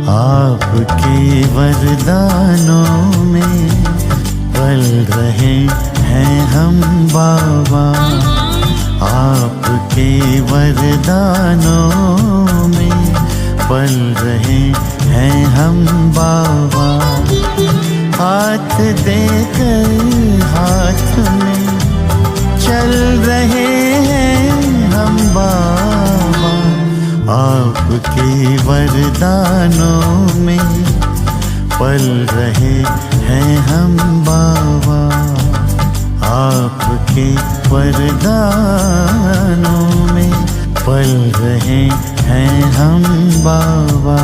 आपके वरदानों में पल रहे हैं हम बाबा। आपके वरदानों में पल रहे हैं हम बाबा। हाथ देकर हाथ में चल रहे हैं हम बाबा। आपके वरदानों में पल रहे हैं हम बाबा। आपके वरदानों में पल रहे हैं हम बाबा।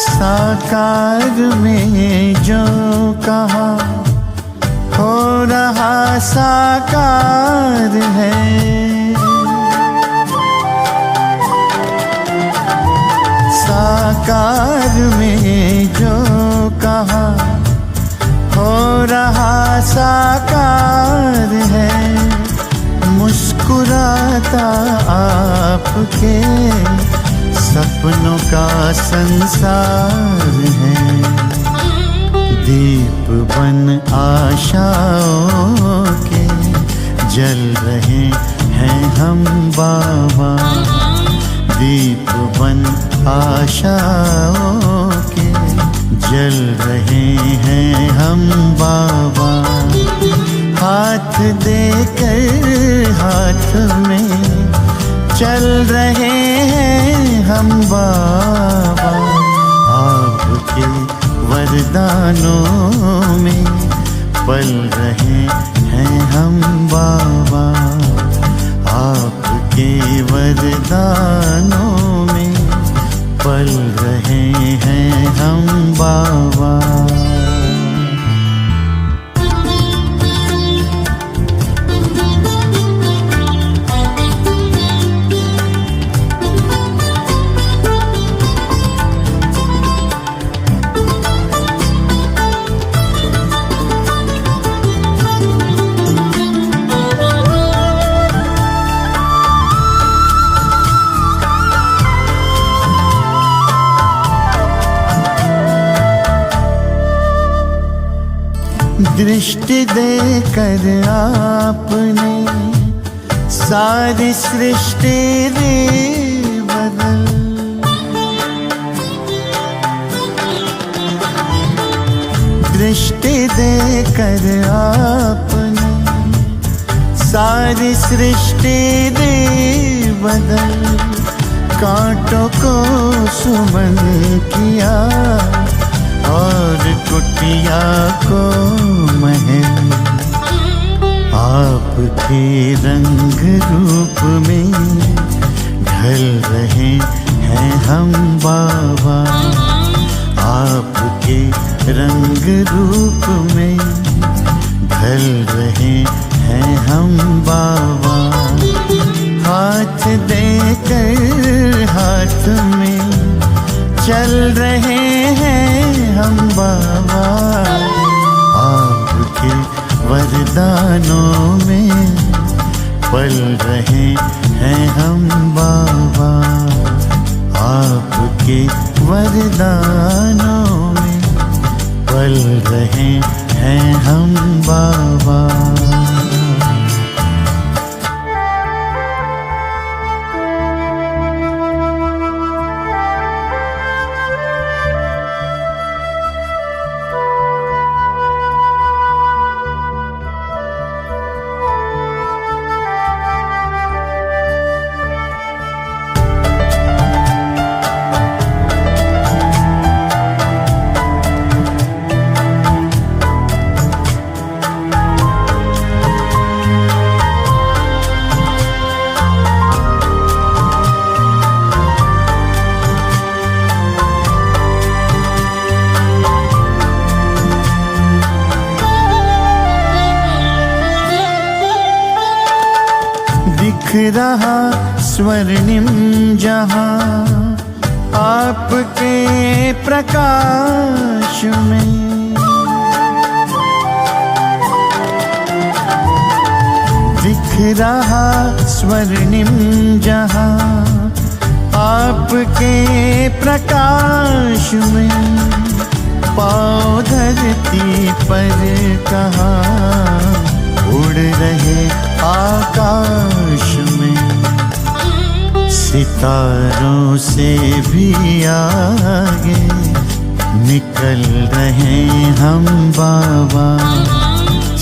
साकार में जो कहा हो रहा साकार है। साकार में जो कहा हो रहा साकार है। मुस्कुराता आपके सपनों का संसार है। दीप बन आशाओं के जल रहे हैं हम बाबा। दीप बन आशाओं के जल रहे हैं हम बाबा। हाथ देकर हाथ में चल रहे हैं हम बाबा। आपके वरदानों में पल रहे हैं हम बाबा। आपके वरदानों में पल रहे हैं हम बाबा। दृष्टि देकर आपने सारी सृष्टि रे बदल। दृष्टि देकर आपने सारी सृष्टि रे बदल। कांटों को सुमन किया और कुटिया को महल। आपके रंग रूप में ढल रहे हैं हम बाबा। आपके रंग रूप में ढल रहे हैं हम बाबा। हाथ देकर हाथ में चल रहे हैं हम बाबा। आपके वरदानों में पल रहे हैं हम बाबा। आपके वरदानों में पल रहे हैं हम बाबा। रहा स्वर्णिम जहां आपके प्रकाश में। दिख रहा स्वर्णिम जहां आपके प्रकाश में। पाँव धरती पर कहाँ उड़ रहे आकाश में। सितारों से भी आगे निकल रहे हम बाबा।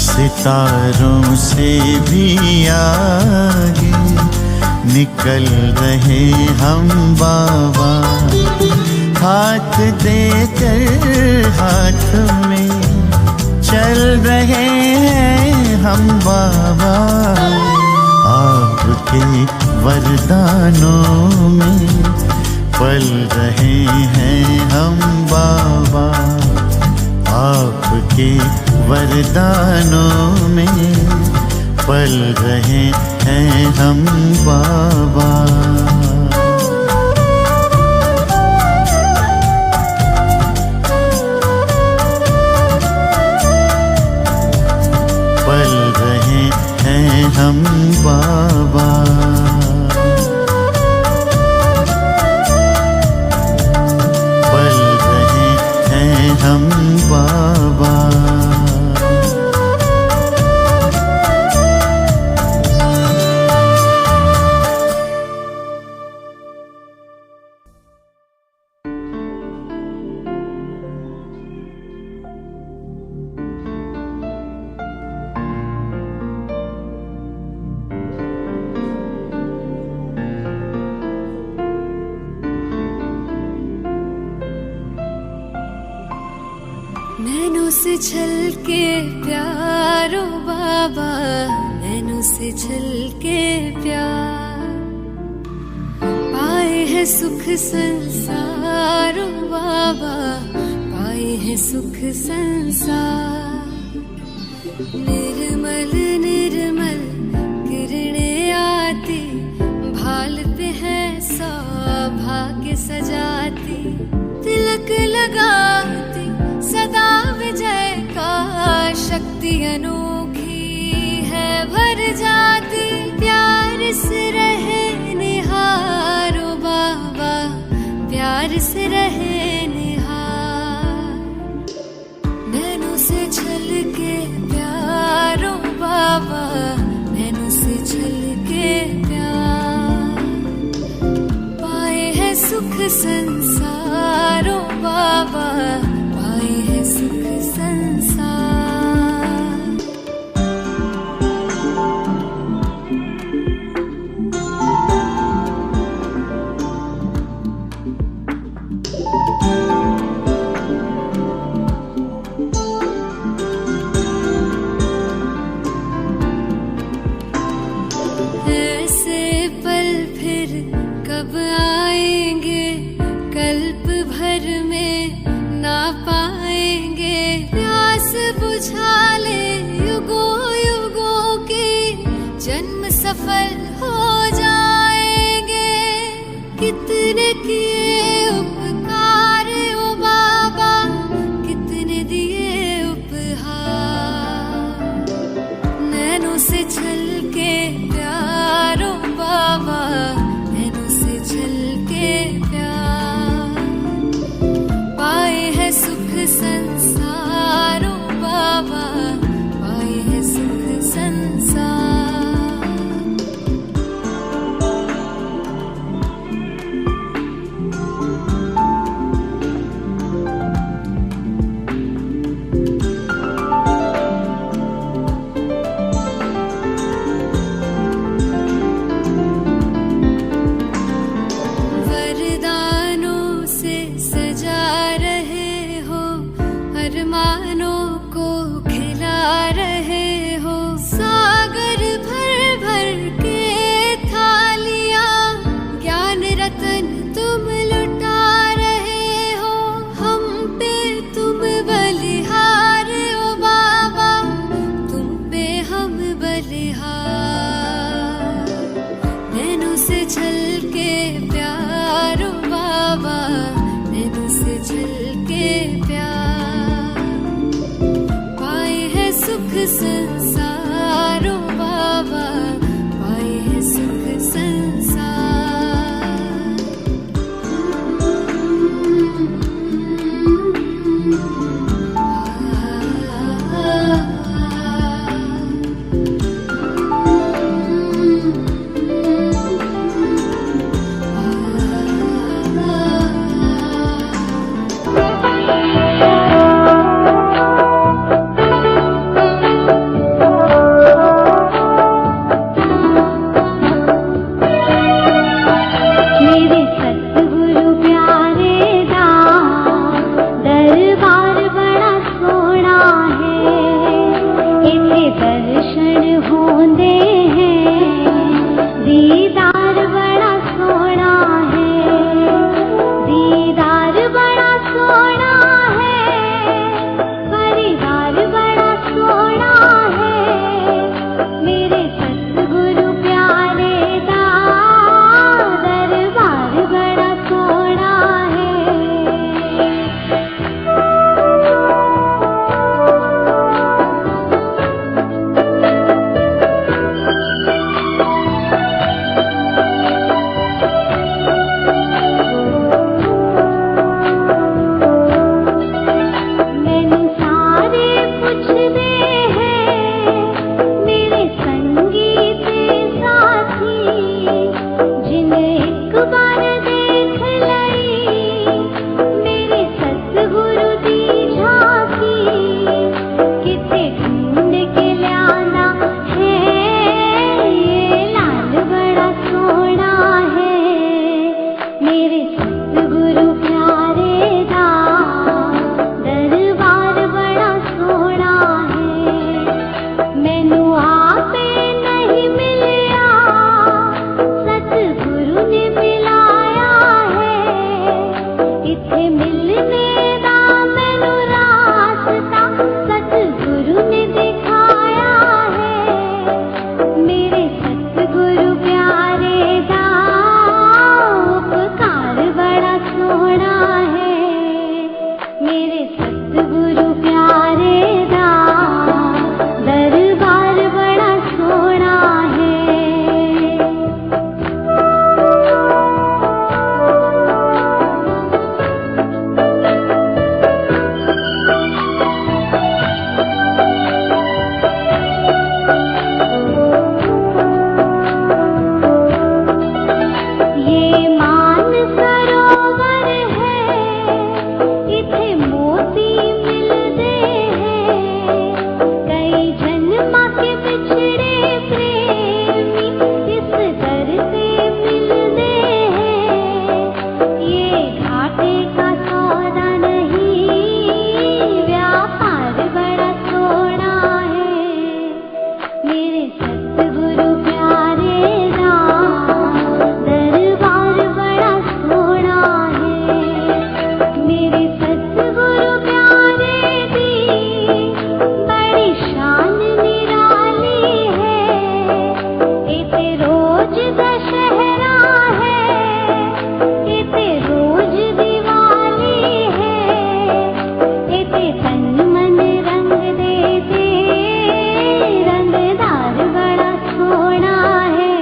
सितारों से भी आगे निकल रहे हम बाबा। हाथ देकर हाथ में चल रहे हैं हम बाबा। आपके वरदानों में पल रहे हैं हम बाबा। आपके वरदानों में पल रहे हैं हम बाबा। पल रहे हैं हम बाबा। पल रहे हैं हम बाबा। नैनों से छलके प्यारो बाबा। नैनों से छलके प्यार पाए है सुख संसारो बाबा। पाए है सुख संसार। निर्मल निर्मल किरणें आती भालते हैं सौभाग्य सजाती। तिलक लगाती सदा विजय का शक्ति अनोखी है भर जाती। प्यार से रहे निहारो बाबा। प्यार से रहे निहार। नैनों से छलके प्यारो बाबा। नैनों से छलके प्यार पाए है सुख संसारो बाबा। पाए है सुख संसार। ऐसे पल फिर कब आएंगे कल्प भर में ना पाएंगे। प्यास बुझा ले युगों युगों की जन्म सफल हो जाएंगे। कितने किए उपकार ओ बाबा। कितने दिए उपहार। नैनों से छलके प्यारो बाबा। नैनों से छलके प्यार पाए है सुख संसारो बाबा। पाए है सुख संसार। वरदानों से सजा रहे हो अरमानों को खिला रहे हो। सागर भर भर के थालियां ज्ञान रतन तुम लुटा रहे हो। हम पे तुम बलिहार ओ बाबा। तुम पे हम बलिहार। सतगुरु प्यारे दा दरबार बड़ा सोहना है। इत्थे दर्शन होंदे हैं, दीदार बड़ा सोहना है। दीदार बड़ा सोहना है, परिवार बड़ा सोहना है। मेरे सतगुरु प्यारे दा दरबार बड़ा सोहना है। मैनू सारे पुछदे हैं, मेरे संगी ते साथी, जिन्हें एक बार देख लई मेरे सतगुरु दी झांकी। किते ढूंढ के लियाना है, ये लाल बड़ा सोहना है। मेरे सतगुरु प्यारे दा दरबार बड़ा सोहना है। मैनू आपे नहीं मिलिया, सतगुरु ने मिलाया है। इत्थे मिलने दा मैनू रास्ता सतगुरु ने दिखाया है। मेरे सतगुरु प्यारे दा उपकार बड़ा सोहना है। मेरे सतगुरु प्यारे दा दरबार बड़ा सोहना है। ये मान सरोवर है, इथे मोती मिलते हैं। कई जन्मा के बिछड़े प्रेमी इस दर से मिलते हैं। ये घाटे का सौदा नहीं, व्यापार बड़ा सोहना है। मेरे सतगुरु प्यारे दा दरबार बड़ा सोहना है। मेरे सतगुरु प्यारे दी बड़ी शान निराली है। इते रोज दशहरा है, इते रोज दिवाली है। इते तन मन रंग देते, रंगदार बड़ा सोहना है।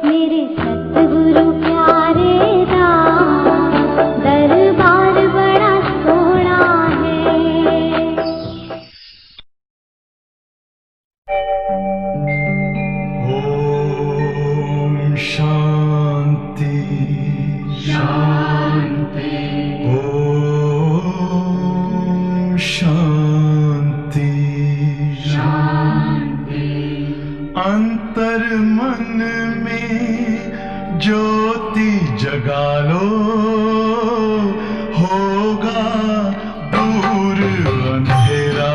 मेरे सतगुरु प्यारे दा दरबार बड़ा सोहना है। ओम शांति शांति। ओम शांति शांति। अंतर मन में ज्योति जगा लो, होगा दूर अंधेरा।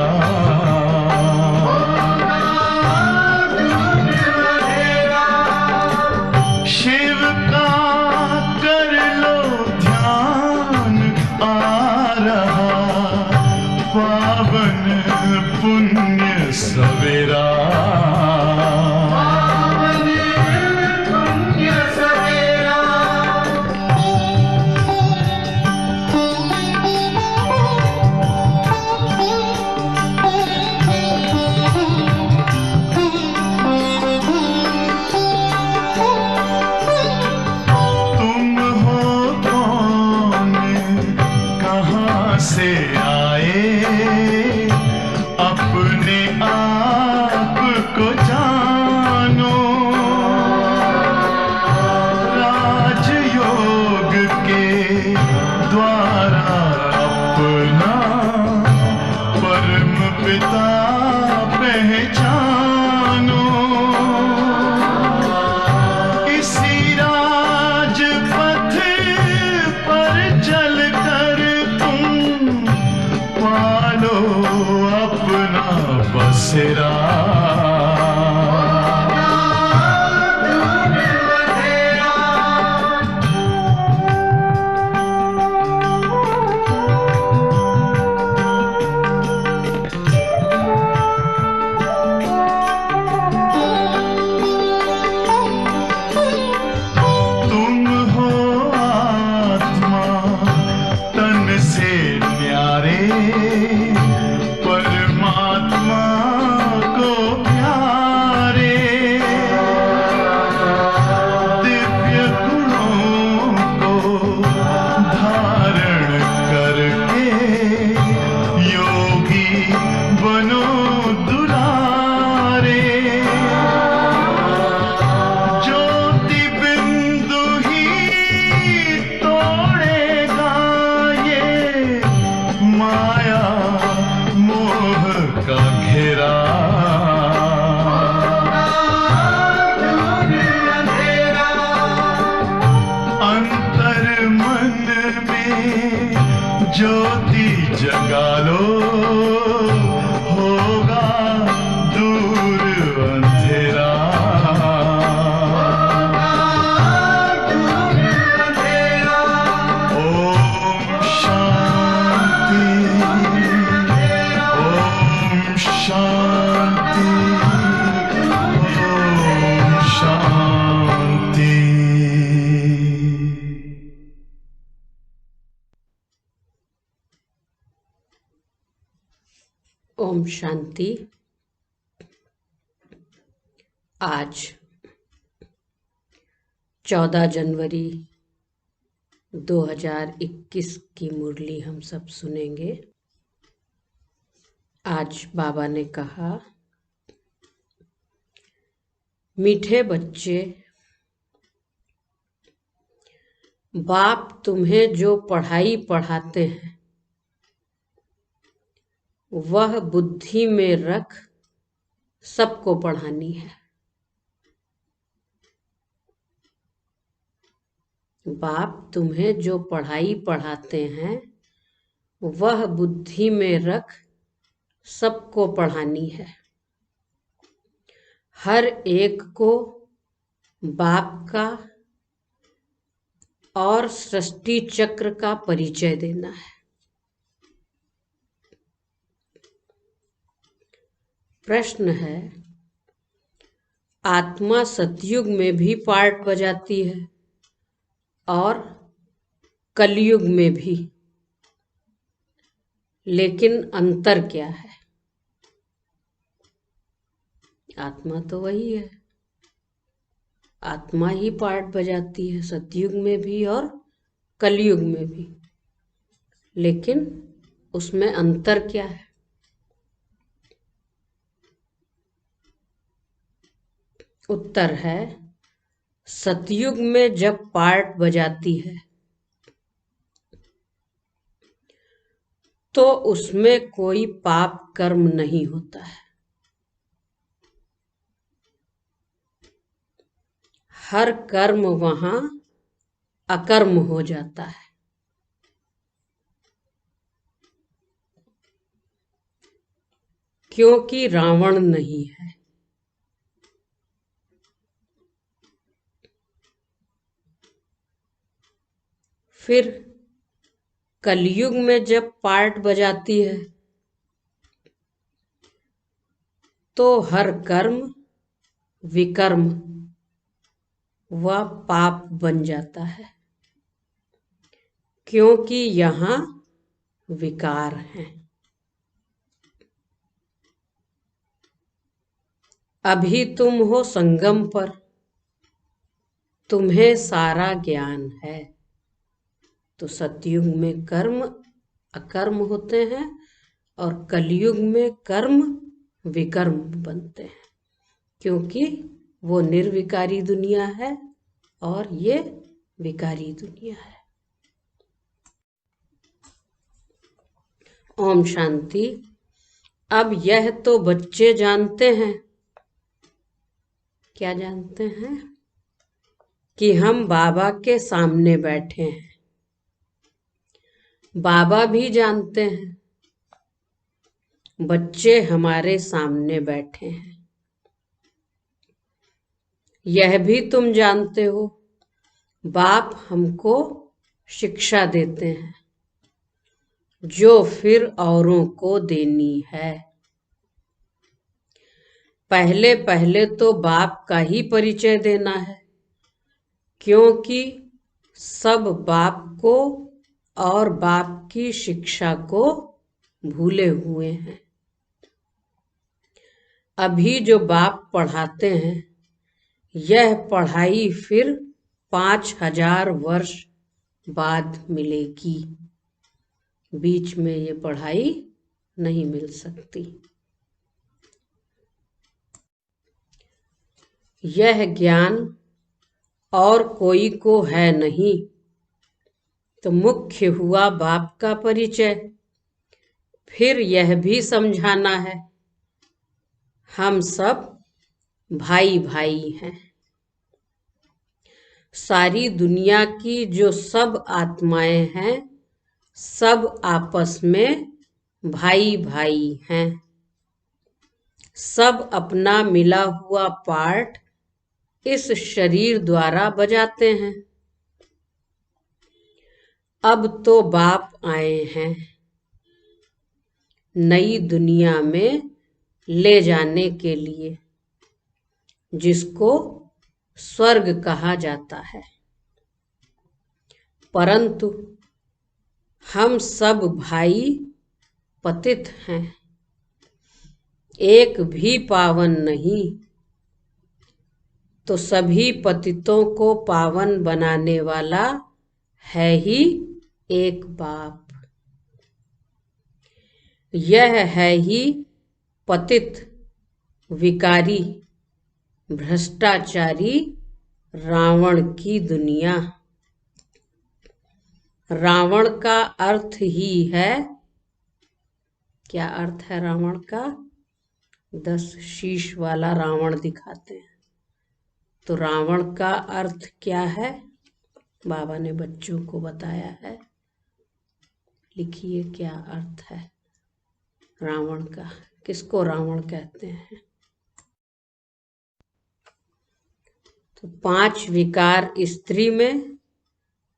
शिव का कर लो ध्यान, आ रहा पावन पुण्य सवेरा। तुम हो कौन, कहाँ से आए, अपने आप अंधेरा तुम हो आत्मा तन से न्यारे परमात्मा को प्यारे दिव्य गुणों को धारण करके योगी बनो दुलारे ज्योति बिंदु ही तोड़ेगा ये माया मोह का घेरा अंतर मन में ज्योति जगा लो होगा दूर अंधेरा ओम शांति ओम शांति ओम शांति। ओम शांति। आज 14 जनवरी 2021 की मुरली हम सब सुनेंगे। आज बाबा ने कहा, मीठे बच्चे, बाप तुम्हें जो पढ़ाई पढ़ाते हैं वह बुद्धि में रख सबको पढ़ानी है। बाप तुम्हें जो पढ़ाई पढ़ाते हैं वह बुद्धि में रख सबको पढ़ानी है। हर एक को बाप का और सृष्टि चक्र का परिचय देना है। प्रश्न है, आत्मा सतयुग में भी पार्ट बजाती है और कलयुग में भी, लेकिन अंतर क्या है? आत्मा तो वही है, आत्मा ही पार्ट बजाती है सतयुग में भी और कलयुग में भी, लेकिन उसमें अंतर क्या है? उत्तर है, सतयुग में जब पार्ट बजाती है तो उसमें कोई पाप कर्म नहीं होता है। हर कर्म वहां अकर्म हो जाता है। क्योंकि रावण नहीं है। फिर कलयुग में जब पार्ट बजाती है तो हर कर्म विकर्म व पाप बन जाता है, क्योंकि यहाँ विकार हैं। अभी तुम हो संगम पर, तुम्हें सारा ज्ञान है। तो सतयुग में कर्म अकर्म होते हैं और कलयुग में कर्म विकर्म बनते हैं, क्योंकि वो निर्विकारी दुनिया है और ये विकारी दुनिया है। ओम शांति। अब यह तो बच्चे जानते हैं, क्या जानते हैं? कि हम बाबा के सामने बैठे हैं। बाबा भी जानते हैं बच्चे हमारे सामने बैठे हैं। यह भी तुम जानते हो, बाप हमको शिक्षा देते हैं जो फिर औरों को देनी है। पहले पहले तो बाप का ही परिचय देना है, क्योंकि सब बाप को और बाप की शिक्षा को भूले हुए हैं। अभी जो बाप पढ़ाते हैं, यह पढ़ाई फिर 5000 वर्ष बाद मिलेगी। बीच में ये पढ़ाई नहीं मिल सकती। यह ज्ञान और कोई को है नहीं, तो मुख्य हुआ बाप का परिचय। फिर यह भी समझाना है, हम सब भाई भाई हैं। सारी दुनिया की जो सब आत्माएं हैं, सब आपस में भाई भाई हैं। सब अपना मिला हुआ पार्ट इस शरीर द्वारा बजाते हैं। अब तो बाप आए हैं नई दुनिया में ले जाने के लिए, जिसको स्वर्ग कहा जाता है। परंतु हम सब भाई पतित हैं, एक भी पावन नहीं। तो सभी पतितों को पावन बनाने वाला है ही एक बाप। यह है ही पतित, विकारी, भ्रष्टाचारी रावण की दुनिया। रावण का अर्थ ही है, क्या अर्थ है रावण का? 10 शीश वाला रावण दिखाते हैं। तो रावण का अर्थ क्या है? बाबा ने बच्चों को बताया है। लिखिए क्या अर्थ है रावण का, किसको रावण कहते हैं? तो 5 विकार स्त्री में,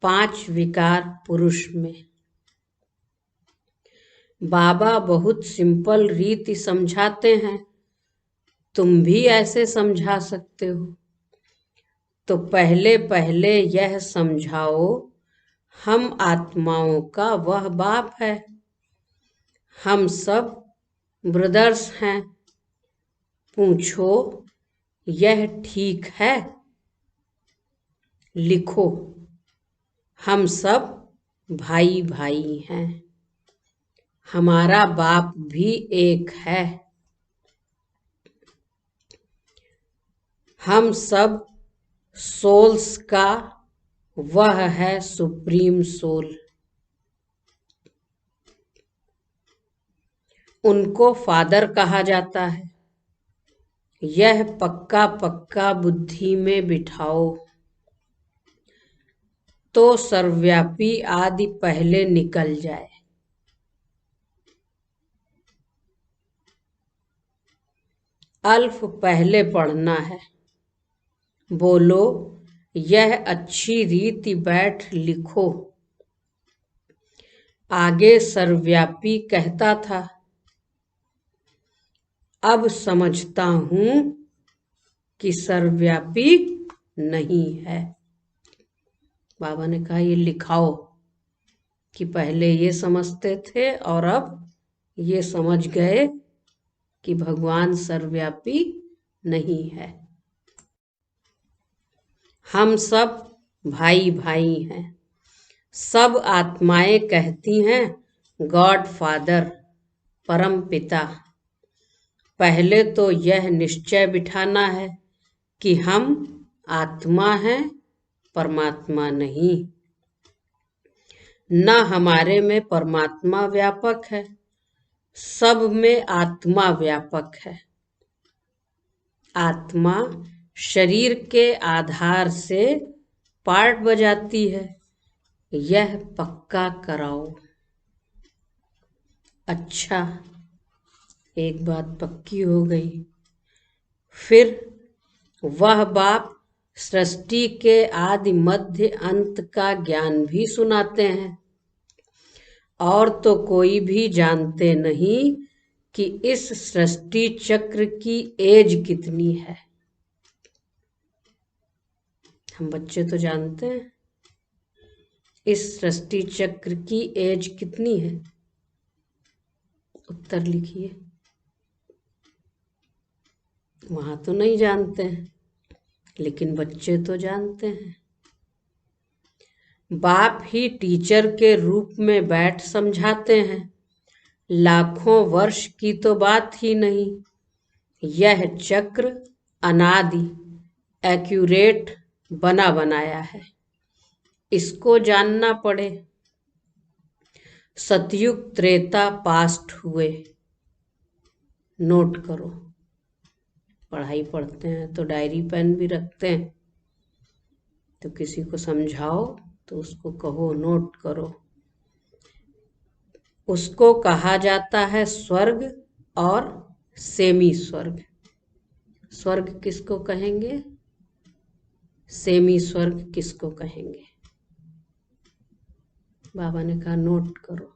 5 विकार पुरुष में। बाबा बहुत सिंपल रीति समझाते हैं, तुम भी ऐसे समझा सकते हो। तो पहले पहले यह समझाओ, हम आत्माओं का वह बाप है। हम सब ब्रदर्स हैं। पूछो यह ठीक है? लिखो हम सब भाई भाई हैं। हमारा बाप भी एक है। हम सब सोल्स का वह है सुप्रीम सोल। उनको फादर कहा जाता है। यह पक्का पक्का बुद्धि में बिठाओ, तो सर्वव्यापी आदि पहले निकल जाए। अल्फ पहले पढ़ना है। बोलो यह अच्छी रीति बैठ लिखो। आगे सर्वव्यापी कहता था, अब समझता हूं कि सर्वव्यापी नहीं है। बाबा ने कहा ये लिखाओ कि पहले ये समझते थे और अब ये समझ गए कि भगवान सर्वव्यापी नहीं है। हम सब भाई भाई हैं। सब आत्माएं कहती हैं गॉड फादर, परम पिता। पहले तो यह निश्चय बिठाना है कि हम आत्मा हैं, परमात्मा नहीं। न हमारे में परमात्मा व्यापक है, सब में आत्मा व्यापक है। आत्मा शरीर के आधार से पार्ट बजाती है, यह पक्का कराओ। अच्छा, एक बात पक्की हो गई। फिर वह बाप सृष्टि के आदि मध्य अंत का ज्ञान भी सुनाते हैं, और तो कोई भी जानते नहीं कि इस सृष्टि चक्र की एज कितनी है। हम बच्चे तो जानते हैं इस सृष्टि चक्र की एज कितनी है। उत्तर लिखिए। वहां तो नहीं जानते हैं, लेकिन बच्चे तो जानते हैं। बाप ही टीचर के रूप में बैठ समझाते हैं। लाखों वर्ष की तो बात ही नहीं, यह चक्र अनादि एक्यूरेट बना बनाया है, इसको जानना पड़े। सतयुग त्रेता पास्ट हुए। नोट करो। पढ़ाई पढ़ते हैं तो डायरी पेन भी रखते हैं, तो किसी को समझाओ तो उसको कहो नोट करो। उसको कहा जाता है स्वर्ग और सेमी स्वर्ग। स्वर्ग किसको कहेंगे, सेमी स्वर्ग किसको कहेंगे। बाबा ने कहा नोट करो।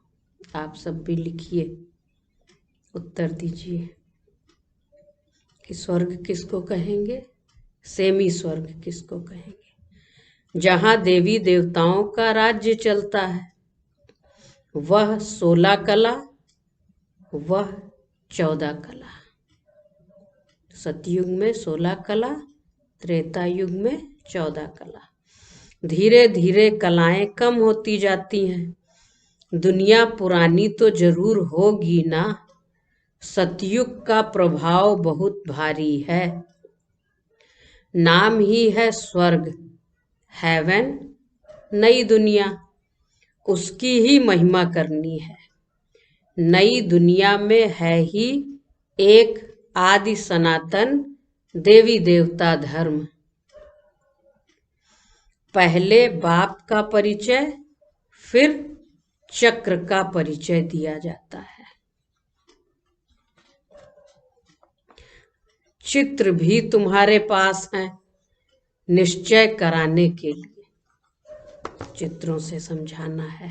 आप सब भी लिखिए, उत्तर दीजिए कि स्वर्ग किसको कहेंगे, सेमी स्वर्ग किसको कहेंगे। जहां देवी देवताओं का राज्य चलता है, वह 16 कला, वह 14 कला। सतयुग में 16 कला, त्रेता युग में 14 कला। धीरे धीरे कलाएं कम होती जाती हैं। दुनिया पुरानी तो जरूर होगी ना, सतयुग का प्रभाव बहुत भारी है। नाम ही है स्वर्ग, हेवन, नई दुनिया, उसकी ही महिमा करनी है। नई दुनिया में है ही एक आदि सनातन देवी देवता धर्म। पहले बाप का परिचय, फिर चक्र का परिचय दिया जाता है। चित्र भी तुम्हारे पास हैं निश्चय कराने के लिए। चित्रों से समझाना है।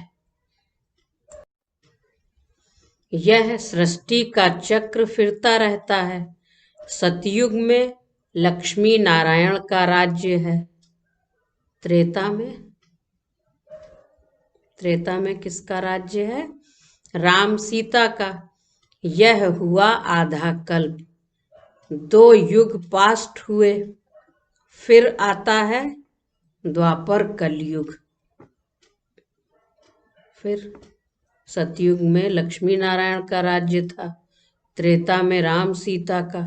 यह सृष्टि का चक्र फिरता रहता है। सतयुग में लक्ष्मी नारायण का राज्य है। त्रेता में किसका राज्य है, राम सीता का। यह हुआ आधा कल्प, 2 युग पास्ट हुए। फिर आता है द्वापर कलयुग। फिर सतयुग में लक्ष्मी नारायण का राज्य था, त्रेता में राम सीता का,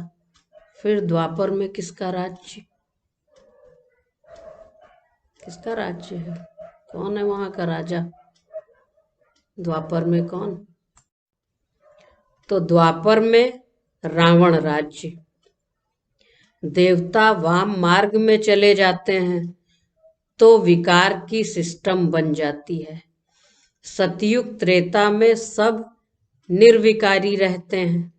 फिर द्वापर में किसका राज्य, किसका राज्य है, कौन है वहां का राजा द्वापर में, कौन। तो द्वापर में रावण राज्य। देवता वाम मार्ग में चले जाते हैं तो विकार की सिस्टम बन जाती है। सतयुग त्रेता में सब निर्विकारी रहते हैं।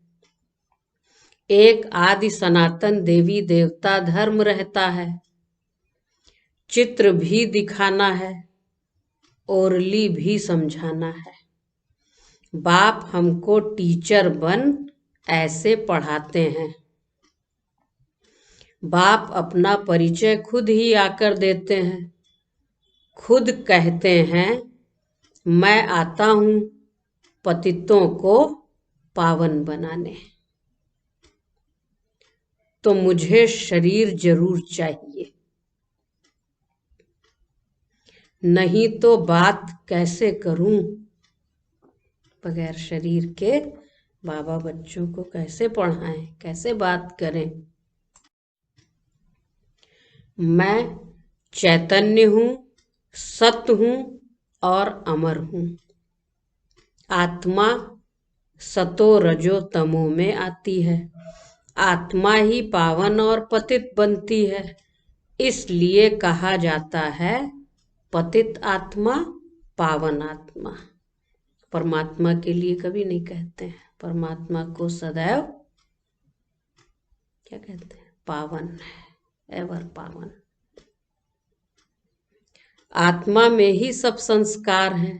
एक आदि सनातन देवी देवता धर्म रहता है। चित्र भी दिखाना है, ओरली भी समझाना है। बाप हमको टीचर बन ऐसे पढ़ाते हैं। बाप अपना परिचय खुद ही आकर देते हैं। खुद कहते हैं मैं आता हूं पतितों को पावन बनाने। तो मुझे शरीर जरूर चाहिए, नहीं तो बात कैसे करूं। बगैर शरीर के बाबा बच्चों को कैसे पढ़ाएं, कैसे बात करें। मैं चैतन्य हूं, सत्य हूं और अमर हूं। आत्मा सतो रजो तमो में आती है। आत्मा ही पावन और पतित बनती है। इसलिए कहा जाता है पतित आत्मा, पावन आत्मा। परमात्मा के लिए कभी नहीं कहते हैं परमात्मा को सदैव क्या कहते हैं, पावन है, एवर पावन। आत्मा में ही सब संस्कार हैं।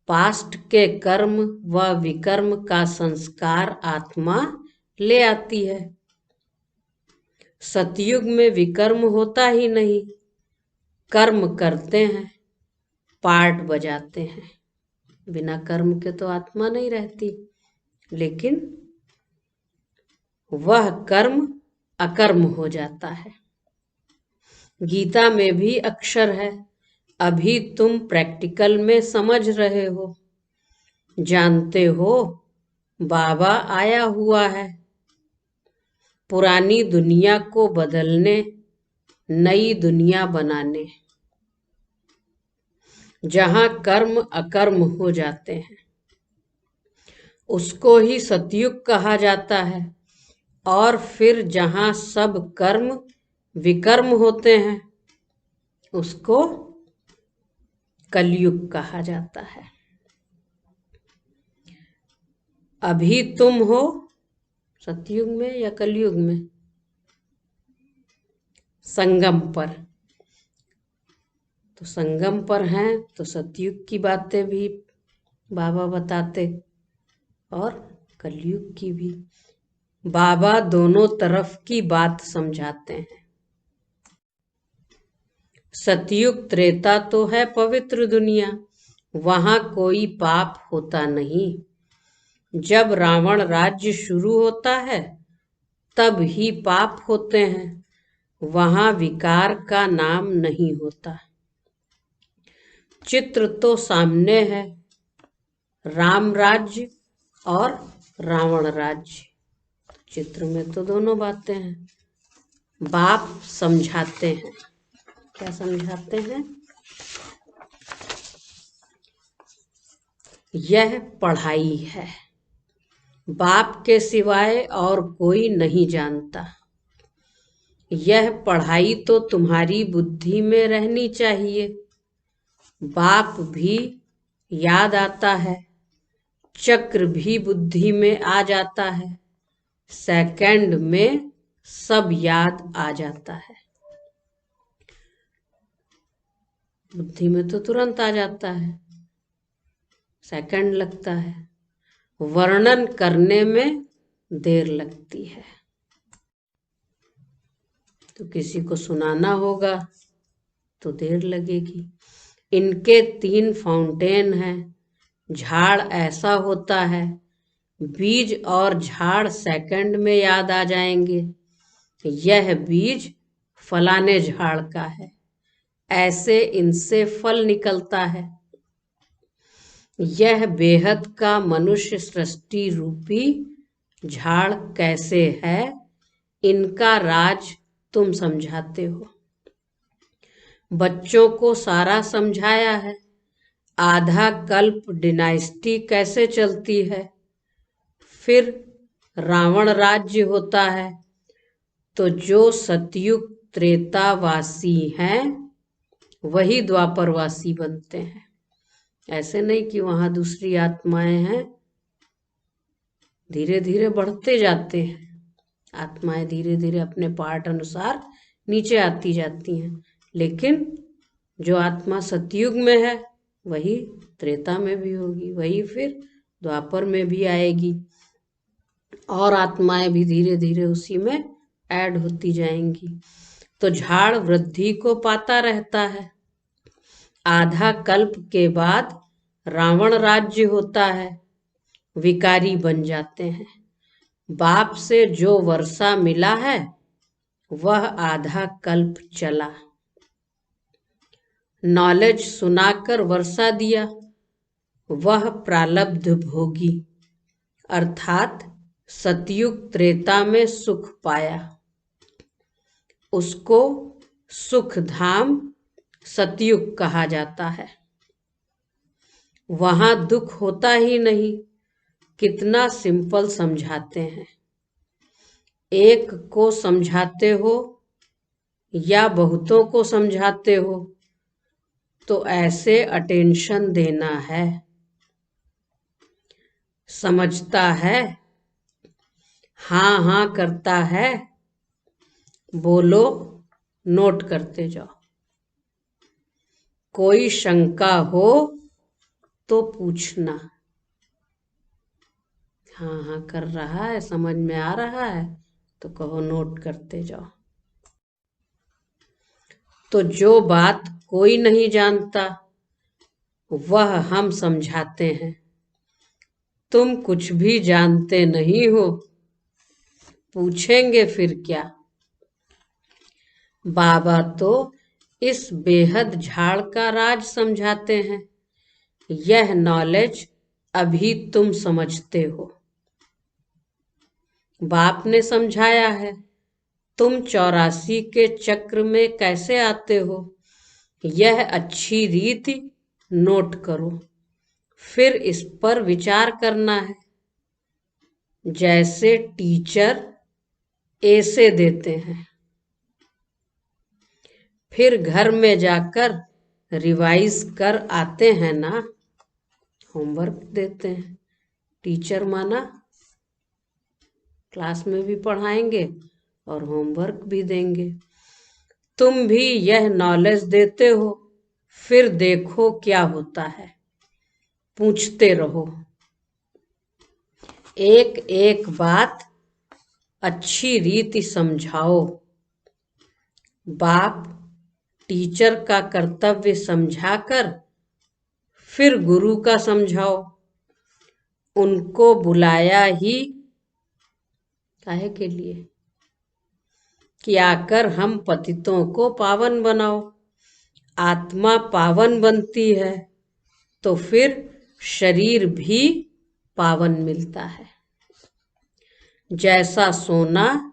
पास्ट के कर्म व विकर्म का संस्कार आत्मा ले आती है। सतयुग में विकर्म होता ही नहीं, कर्म करते हैं, पार्ट बजाते हैं। बिना कर्म के तो आत्मा नहीं रहती, लेकिन वह कर्म अकर्म हो जाता है। गीता में भी अक्षर है, अभी तुम प्रैक्टिकल में समझ रहे हो, जानते हो बाबा आया हुआ है पुरानी दुनिया को बदलने, नई दुनिया बनाने, जहां कर्म अकर्म हो जाते हैं। उसको ही सतयुग कहा जाता है। और फिर जहां सब कर्म विकर्म होते हैं, उसको कलयुग कहा जाता है। अभी तुम हो सतयुग में या कलयुग में? संगम पर। तो संगम पर हैं तो सतयुग की बातें भी बाबा बताते और कलयुग की भी। बाबा दोनों तरफ की बात समझाते हैं। सतयुग त्रेता तो है पवित्र दुनिया, वहां कोई पाप होता नहीं। जब रावण राज्य शुरू होता है तब ही पाप होते हैं, वहां विकार का नाम नहीं होता। चित्र तो सामने है, राम राज्य और रावण राज्य। चित्र में तो दोनों बातें हैं। बाप समझाते हैं। क्या समझाते हैं? यह पढ़ाई है, बाप के सिवाय और कोई नहीं जानता। यह पढ़ाई तो तुम्हारी बुद्धि में रहनी चाहिए। बाप भी याद आता है, चक्र भी बुद्धि में आ जाता है, सेकंड में सब याद आ जाता है। बुद्धि में तो तुरंत आ जाता है, सेकंड लगता है, वर्णन करने में देर लगती है। तो किसी को सुनाना होगा तो देर लगेगी। इनके 3 फाउंटेन हैं। झाड़ ऐसा होता है, बीज और झाड़ सेकंड में याद आ जाएंगे। यह बीज फलाने झाड़ का है, ऐसे इनसे फल निकलता है। यह बेहद का मनुष्य सृष्टि रूपी झाड़ कैसे है, इनका राज तुम समझाते हो। बच्चों को सारा समझाया है। आधा कल्प डिनाइस्टी कैसे चलती है, फिर रावण राज्य होता है। तो जो सतयुग त्रेतावासी हैं वही द्वापरवासी बनते हैं। ऐसे नहीं कि वहां दूसरी आत्माएं हैं, धीरे धीरे बढ़ते जाते हैं। आत्माएं धीरे धीरे अपने पार्ट अनुसार नीचे आती जाती हैं, लेकिन जो आत्मा सतयुग में है वही त्रेता में भी होगी, वही फिर द्वापर में भी आएगी, और आत्माएं भी धीरे धीरे उसी में ऐड होती जाएंगी। तो झाड़ वृद्धि को पाता रहता है। आधा कल्प के बाद रावण राज्य होता है, विकारी बन जाते हैं। बाप से जो वर्षा मिला है वह आधा कल्प चला। नॉलेज सुनाकर वर्षा दिया, वह प्रालब्ध भोगी, अर्थात सतयुग त्रेता में सुख पाया। उसको सुख धाम सतयुग कहा जाता है। वहां दुख होता ही नहीं। कितना सिंपल समझाते हैं। एक को समझाते हो या बहुतों को समझाते हो तो ऐसे अटेंशन देना है। समझता है हाँ हाँ करता है, बोलो, नोट करते जाओ। कोई शंका हो तो पूछना। हाँ हाँ कर रहा है, समझ में आ रहा है तो कहो, नोट करते जाओ। तो जो बात कोई नहीं जानता वह हम समझाते हैं। तुम कुछ भी जानते नहीं हो, पूछेंगे फिर क्या। बाबा तो इस बेहद झाड़ का राज समझाते हैं। यह नॉलेज अभी तुम समझते हो। बाप ने समझाया है, तुम 84 के चक्र में कैसे आते हो, यह अच्छी रीति नोट करो, फिर इस पर विचार करना है। जैसे टीचर ऐसे देते हैं, फिर घर में जाकर रिवाइज कर आते हैं ना। होमवर्क देते हैं, टीचर माना क्लास में भी पढ़ाएंगे और होमवर्क भी देंगे। तुम भी यह नॉलेज देते हो, फिर देखो क्या होता है। पूछते रहो, एक एक बात अच्छी रीति समझाओ। बाप टीचर का कर्तव्य समझाकर फिर गुरु का समझाओ। उनको बुलाया ही काहे के लिए कि आकर हम पतितों को पावन बनाओ। आत्मा पावन बनती है तो फिर शरीर भी पावन मिलता है। जैसा सोना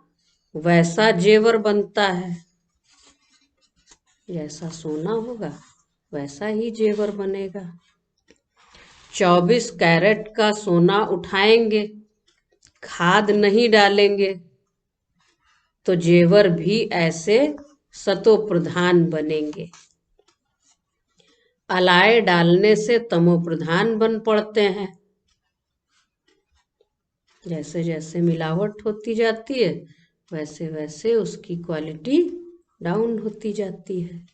वैसा जेवर बनता है। जैसा सोना होगा वैसा ही जेवर बनेगा। 24 कैरेट का सोना उठाएंगे, खाद नहीं डालेंगे तो जेवर भी ऐसे सतो प्रधान बनेंगे। अलाय डालने से तमो प्रधान बन पड़ते हैं। जैसे जैसे मिलावट होती जाती है वैसे वैसे उसकी क्वालिटी डाउन होती जाती है।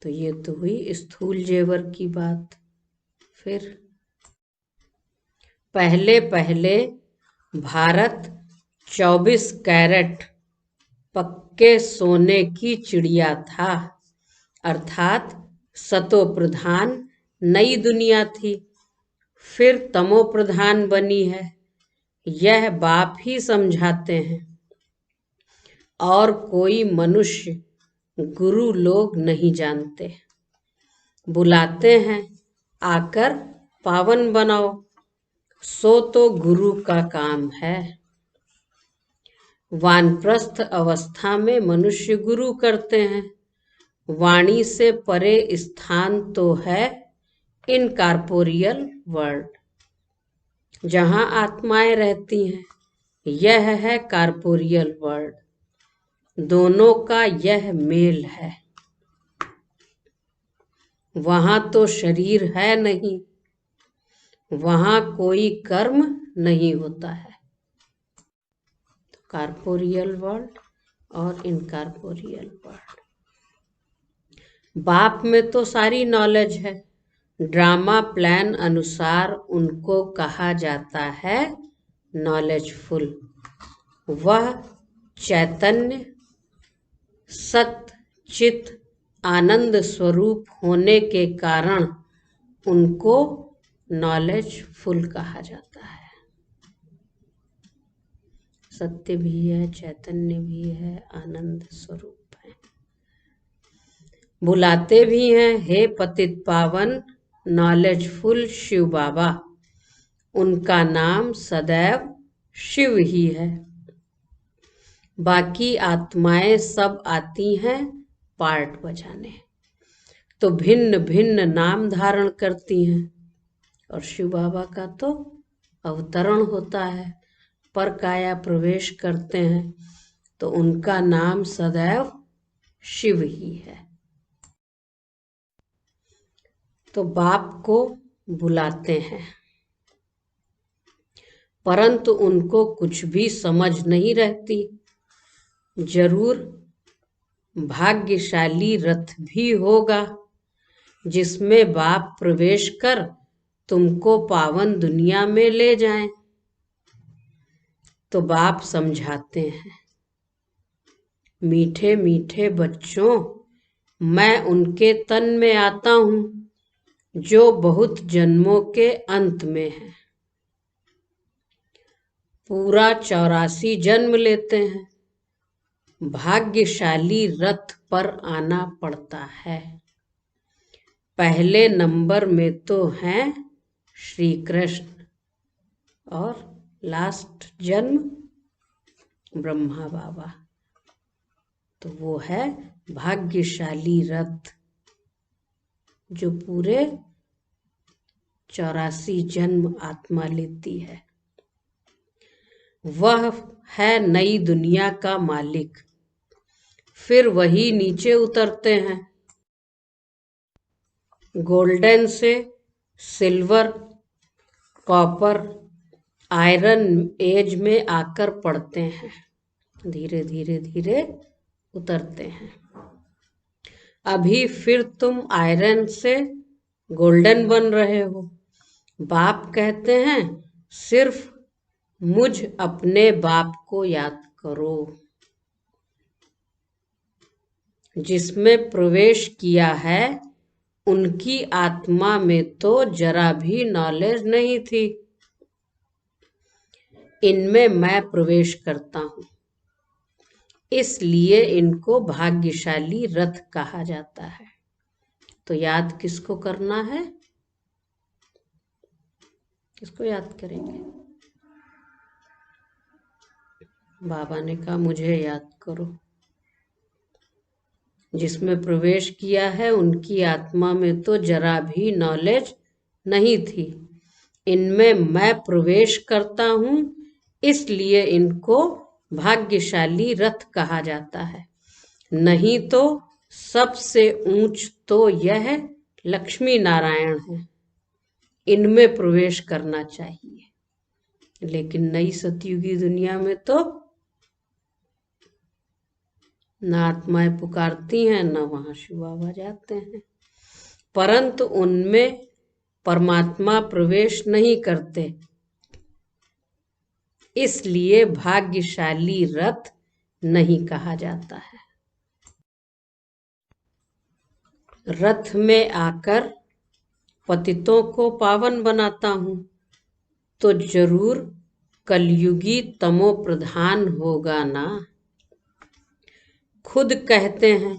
तो ये तो हुई स्थूल जेवर की बात। फिर पहले पहले भारत 24 कैरेट पक्के सोने की चिड़िया था, अर्थात सतो प्रधान नई दुनिया थी। फिर तमो प्रधान बनी है, यह बाप ही समझाते हैं। और कोई मनुष्य गुरु लोग नहीं जानते। बुलाते हैं आकर पावन बनाओ, सो तो गुरु का काम है। वानप्रस्थ अवस्था में मनुष्य गुरु करते हैं। वाणी से परे स्थान तो है इनकॉर्पोरियल वर्ल्ड, जहां आत्माएं रहती हैं, यह है कॉर्पोरियल वर्ल्ड। दोनों का यह मेल है। वहां तो शरीर है नहीं, वहां कोई कर्म नहीं होता है। कॉर्पोरियल वर्ल्ड और इनकॉर्पोरियल वर्ल्ड। बाप में तो सारी नॉलेज है। ड्रामा प्लान अनुसार उनको कहा जाता है नॉलेजफुल। वह चैतन्य सत चित आनंद स्वरूप होने के कारण उनको नॉलेजफुल कहा जाता है। सत्य भी है, चैतन्य भी है, आनंद स्वरूप है। बुलाते भी हैं, हे पतित पावन नॉलेजफुल शिव बाबा। उनका नाम सदैव शिव ही है। बाकी आत्माएं सब आती हैं पार्ट बजाने, तो भिन्न भिन्न नाम धारण करती हैं। और शिव बाबा का तो अवतरण होता है, पर काया प्रवेश करते हैं, तो उनका नाम सदैव शिव ही है। तो बाप को बुलाते हैं। परंतु उनको कुछ भी समझ नहीं रहती। जरूर भाग्यशाली रथ भी होगा जिसमें बाप प्रवेश कर तुमको पावन दुनिया में ले जाएं। तो बाप समझाते हैं, मीठे मीठे बच्चों, मैं उनके तन में आता हूँ जो बहुत जन्मों के अंत में है। पूरा 84 जन्म लेते हैं, भाग्यशाली रथ पर आना पड़ता है। पहले नंबर में तो हैं श्री कृष्ण और लास्ट जन्म ब्रह्मा बाबा। तो वो है भाग्यशाली रथ जो पूरे 84 जन्म आत्मा लेती है। वह है नई दुनिया का मालिक। फिर वही नीचे उतरते हैं, गोल्डन से सिल्वर, कॉपर, आयरन एज में आकर पड़ते हैं। धीरे धीरे धीरे उतरते हैं। अभी फिर तुम आयरन से गोल्डन बन रहे हो। बाप कहते हैं सिर्फ मुझ अपने बाप को याद करो जिसमें प्रवेश किया है। उनकी आत्मा में तो जरा भी नॉलेज नहीं थी। इनमें मैं प्रवेश करता हूँ, इसलिए इनको भाग्यशाली रथ कहा जाता है। तो याद किसको करना है? किसको याद करेंगे? बाबा ने कहा मुझे याद करो। जिसमें प्रवेश किया है उनकी आत्मा में तो जरा भी नॉलेज नहीं थी। इनमें मैं प्रवेश करता हूँ, इसलिए इनको भाग्यशाली रथ कहा जाता है। नहीं तो सबसे ऊंच तो यह लक्ष्मी नारायण है। इनमें प्रवेश करना चाहिए। लेकिन नई सतयुगी दुनिया में तो न आत्माएं पुकारती हैं, न वहां शिव बाबा जाते हैं। परंतु उनमें परमात्मा प्रवेश नहीं करते, इसलिए भाग्यशाली रथ नहीं कहा जाता है। रथ में आकर पतितों को पावन बनाता हूं, तो जरूर कलयुगी तमो प्रधान होगा ना। खुद कहते हैं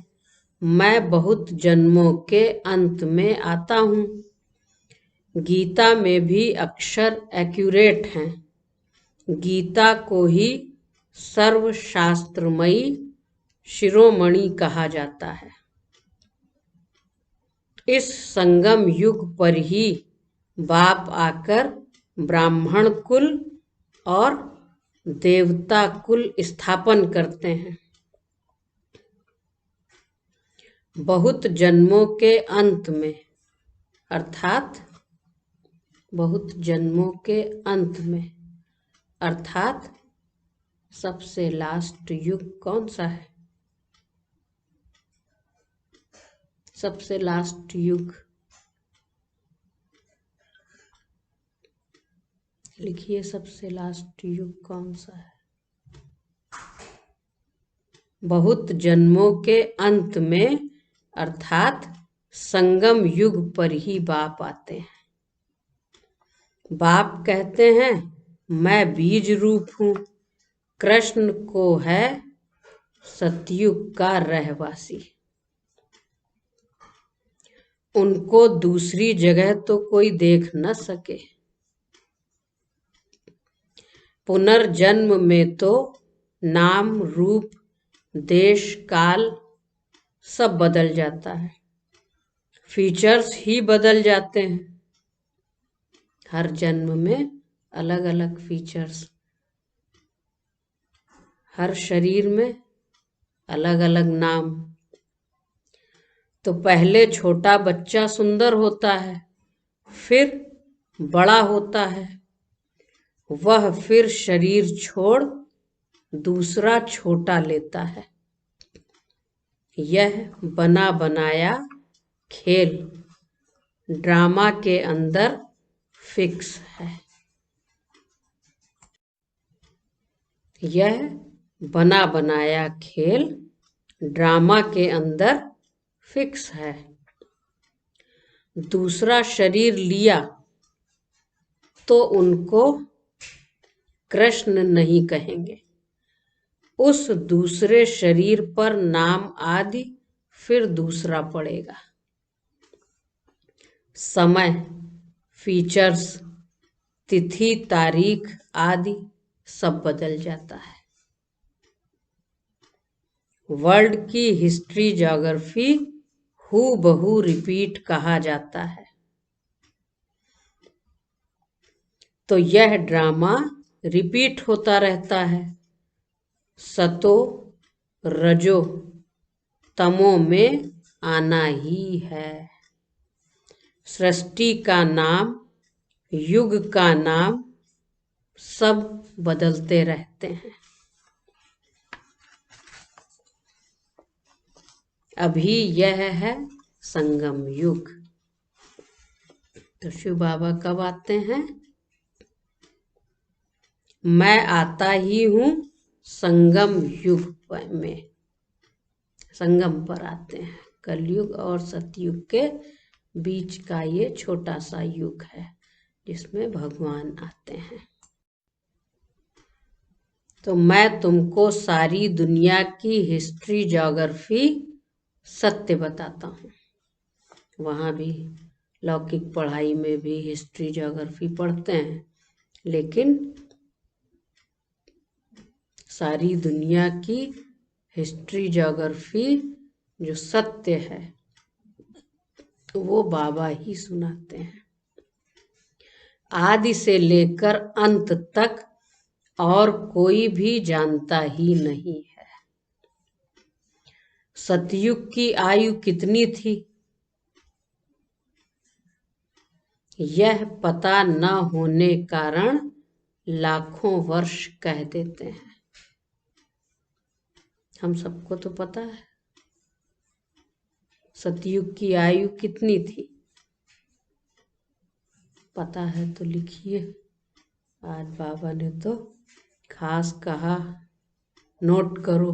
मैं बहुत जन्मों के अंत में आता हूँ। गीता में भी अक्षर एक्यूरेट हैं। गीता को ही सर्वशास्त्रमयी शिरोमणि कहा जाता है। इस संगम युग पर ही बाप आकर ब्राह्मण कुल और देवता कुल स्थापन करते हैं। बहुत जन्मों के अंत में, अर्थात बहुत जन्मों के अंत में, अर्थात सबसे लास्ट युग कौन सा है? सबसे लास्ट युग लिखिए। सबसे लास्ट युग कौन सा है? बहुत जन्मों के अंत में, अर्थात संगम युग पर ही बाप आते हैं। बाप कहते हैं मैं बीज रूप हूँ। कृष्ण को है सतयुग का रहवासी। उनको दूसरी जगह तो कोई देख न सके। पुनर्जन्म में तो नाम रूप देश काल सब बदल जाता है। फीचर्स ही बदल जाते हैं। हर जन्म में अलग अलग फीचर्स, हर शरीर में अलग अलग नाम। तो पहले छोटा बच्चा सुंदर होता है, फिर बड़ा होता है, वह फिर शरीर छोड़ दूसरा छोटा लेता है। यह बना बनाया खेल ड्रामा के अंदर फिक्स है। यह बना बनाया खेल ड्रामा के अंदर फिक्स है। दूसरा शरीर लिया तो उनको कृष्ण नहीं कहेंगे। उस दूसरे शरीर पर नाम आदि फिर दूसरा पड़ेगा। समय, फीचर्स, तिथि, तारीख आदि सब बदल जाता है। वर्ल्ड की हिस्ट्री ज्योग्राफी हूबहू रिपीट कहा जाता है। तो यह ड्रामा रिपीट होता रहता है। सतो रजो तमो में आना ही है। सृष्टि का नाम, युग का नाम सब बदलते रहते हैं। अभी यह है संगम युग। तो शिव बाबा कब आते हैं? मैं आता ही हूँ संगम युग में। संगम पर आते हैं। कलयुग और सतयुग के बीच का ये छोटा सा युग है जिसमें भगवान आते हैं। तो मैं तुमको सारी दुनिया की हिस्ट्री ज्योग्राफी सत्य बताता हूँ। वहाँ भी लौकिक पढ़ाई में भी हिस्ट्री ज्योग्राफी पढ़ते हैं, लेकिन सारी दुनिया की हिस्ट्री ज्योग्राफी जो सत्य है वो बाबा ही सुनाते हैं। आदि से लेकर अंत तक और कोई भी जानता ही नहीं है। सतयुग की आयु कितनी थी यह पता न होने कारण लाखों वर्ष कह देते हैं। हम सबको तो पता है सतयुग की आयु कितनी थी। पता है तो लिखिए। आज बाबा ने तो खास कहा नोट करो।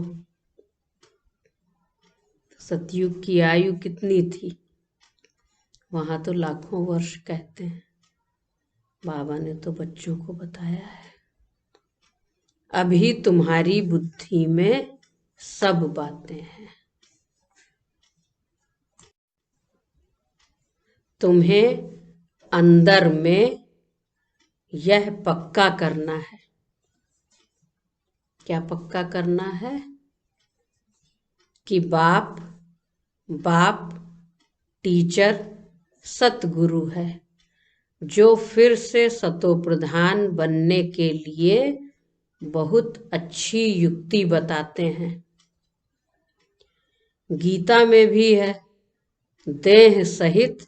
सतयुग की आयु कितनी थी? वहां तो लाखों वर्ष कहते हैं। बाबा ने तो बच्चों को बताया है। अभी तुम्हारी बुद्धि में सब बातें हैं। तुम्हें अंदर में यह पक्का करना है। क्या पक्का करना है? कि बाप टीचर सतगुरु है, जो फिर से सतो प्रधान बनने के लिए बहुत अच्छी युक्ति बताते हैं। गीता में भी है, देह सहित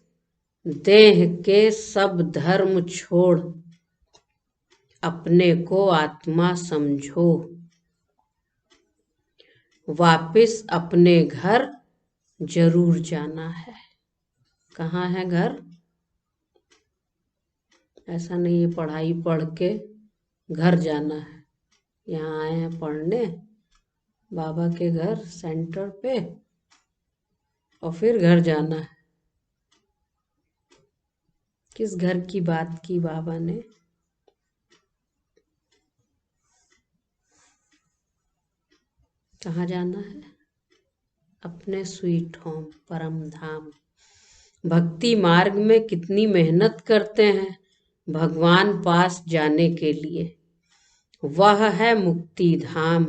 देह के सब धर्म छोड़ अपने को आत्मा समझो। वापिस अपने घर जरूर जाना है। कहाँ है घर? ऐसा नहीं है पढ़ाई पढ़ के घर जाना है। यहाँ आए हैं पढ़ने बाबा के घर सेंटर पे और फिर घर जाना है। किस घर की बात की बाबा ने? कहाँ जाना है? अपने स्वीट होम परम धाम। भक्ति मार्ग में कितनी मेहनत करते हैं भगवान पास जाने के लिए। वह है मुक्ति धाम,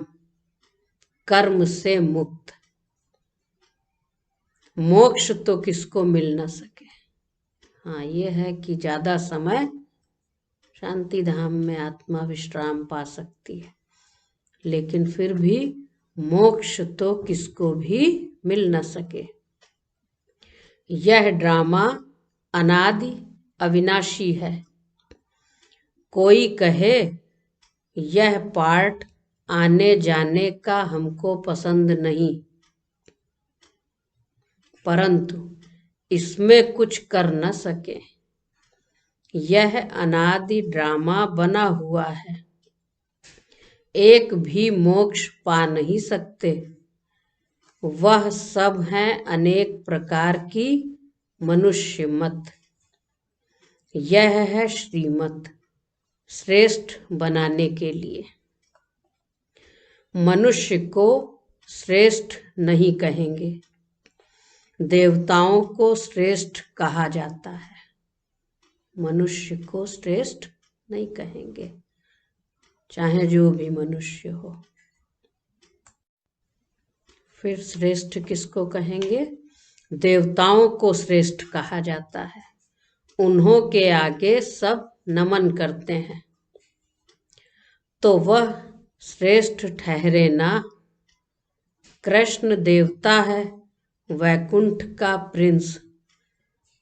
कर्म से मुक्त। मोक्ष तो किसको मिल न सके। हाँ, ये है कि ज्यादा समय शांति धाम में आत्मा विश्राम पा सकती है, लेकिन फिर भी मोक्ष तो किसको भी मिल न सके। यह ड्रामा अनादि अविनाशी है। कोई कहे यह पार्ट आने जाने का हमको पसंद नहीं, परंतु इसमें कुछ कर न सके। यह अनादि ड्रामा बना हुआ है, एक भी मोक्ष पा नहीं सकते। वह सब हैं अनेक प्रकार की मनुष्य मत। यह है श्रीमत श्रेष्ठ बनाने के लिए। मनुष्य को श्रेष्ठ नहीं कहेंगे, देवताओं को श्रेष्ठ कहा जाता है। मनुष्य को श्रेष्ठ नहीं कहेंगे, चाहे जो भी मनुष्य हो। फिर श्रेष्ठ किसको कहेंगे? देवताओं को श्रेष्ठ कहा जाता है। उन्हों के आगे सब नमन करते हैं, तो वह श्रेष्ठ ठहरे ना। कृष्ण देवता है, वैकुंठ का प्रिंस,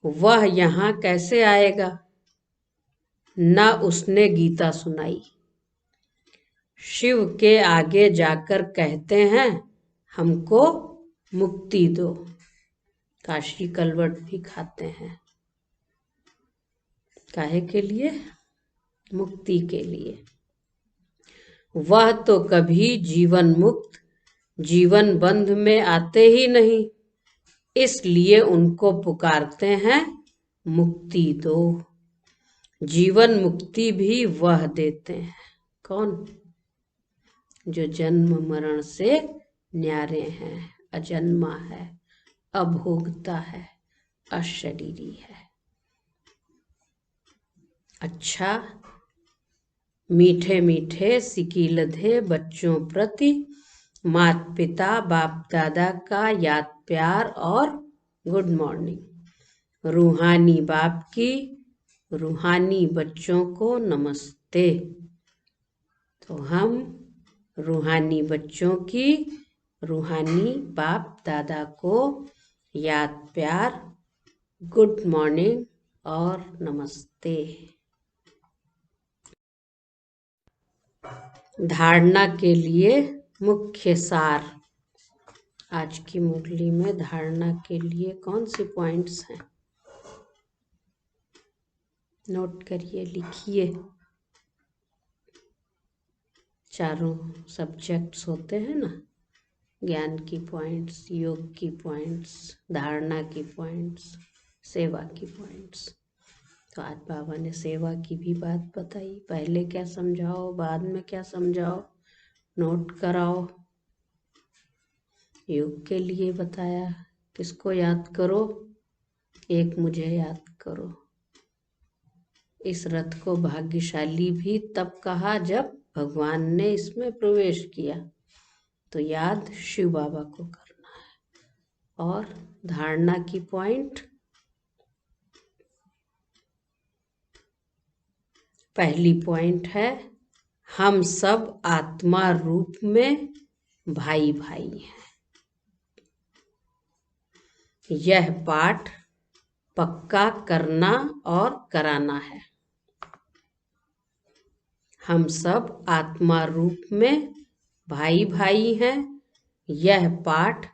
वह यहाँ कैसे आएगा? ना उसने गीता सुनाई। शिव के आगे जाकर कहते हैं हमको मुक्ति दो। काशी कलवट भी खाते हैं, काहे के लिए? मुक्ति के लिए। वह तो कभी जीवन मुक्त जीवन बंध में आते ही नहीं, इसलिए उनको पुकारते हैं मुक्ति दो। जीवन मुक्ति भी वह देते हैं। कौन? जो जन्म मरण से न्यारे हैं, अजन्मा है, अभोगता है, अशरीरी है। अच्छा, मीठे मीठे सिकीलधे बच्चों प्रति माता पिता बाप दादा का याद प्यार और गुड मॉर्निंग। रूहानी बाप की रूहानी बच्चों को नमस्ते। तो हम रूहानी बच्चों की रूहानी बाप दादा को याद प्यार, गुड मॉर्निंग और नमस्ते। धारणा के लिए मुख्य सार। आज की मुरली में धारणा के लिए कौन सी पॉइंट्स हैं? नोट करिए, लिखिए। चारों सब्जेक्ट्स होते हैं ना, ज्ञान की पॉइंट्स, योग की पॉइंट्स, धारणा की पॉइंट्स, सेवा की पॉइंट्स। तो आज बाबा ने सेवा की भी बात बताई। पहले क्या समझाओ, बाद में क्या समझाओ, नोट कराओ। योग के लिए बताया, किसको याद करो? एक मुझे याद करो। इस रथ को भाग्यशाली भी तब कहा जब भगवान ने इसमें प्रवेश किया। तो याद शिव बाबा को करना है। और धारणा की पॉइंट, पहली पॉइंट है हम सब आत्मा रूप में भाई भाई हैं। यह पाठ पक्का करना और कराना है। हम सब आत्मा रूप में भाई भाई हैं, यह पाठ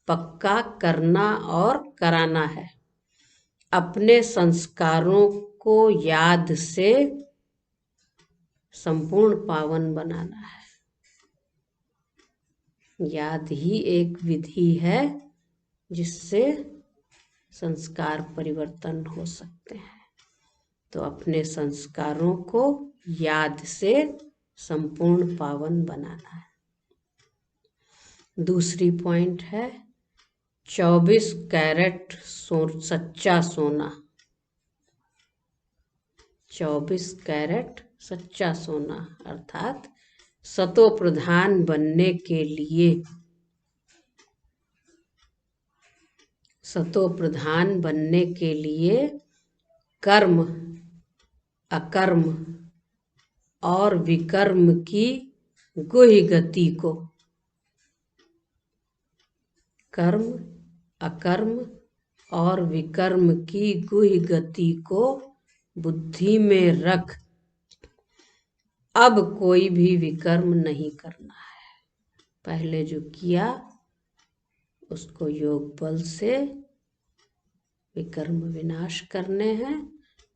पक्का करना और कराना है। अपने संस्कारों को याद से संपूर्ण पावन बनाना है। याद ही एक विधि है जिससे संस्कार परिवर्तन हो सकते हैं। तो अपने संस्कारों को याद से संपूर्ण पावन बनाना है। दूसरी पॉइंट है 24 कैरेट सच्चा सोना। 24 कैरेट सच्चा सोना अर्थात सतो प्रधान बनने के लिए, सतो प्रधान बनने के लिए कर्म, अकर्म और विकर्म की गुह्य गति को, कर्म, अकर्म और विकर्म की गुह्य गति को बुद्धि में रख अब कोई भी विकर्म नहीं करना है। पहले जो किया उसको योग बल से विकर्म विनाश करने हैं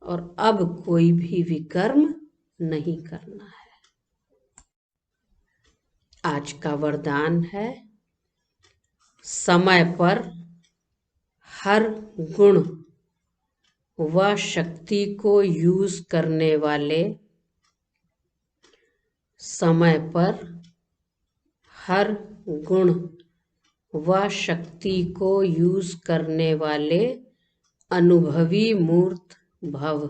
और अब कोई भी विकर्म नहीं करना है। आज का वरदान है, समय पर हर गुण व शक्ति को यूज करने वाले, समय पर हर गुण व शक्ति को यूज करने वाले अनुभवी मूर्त भव।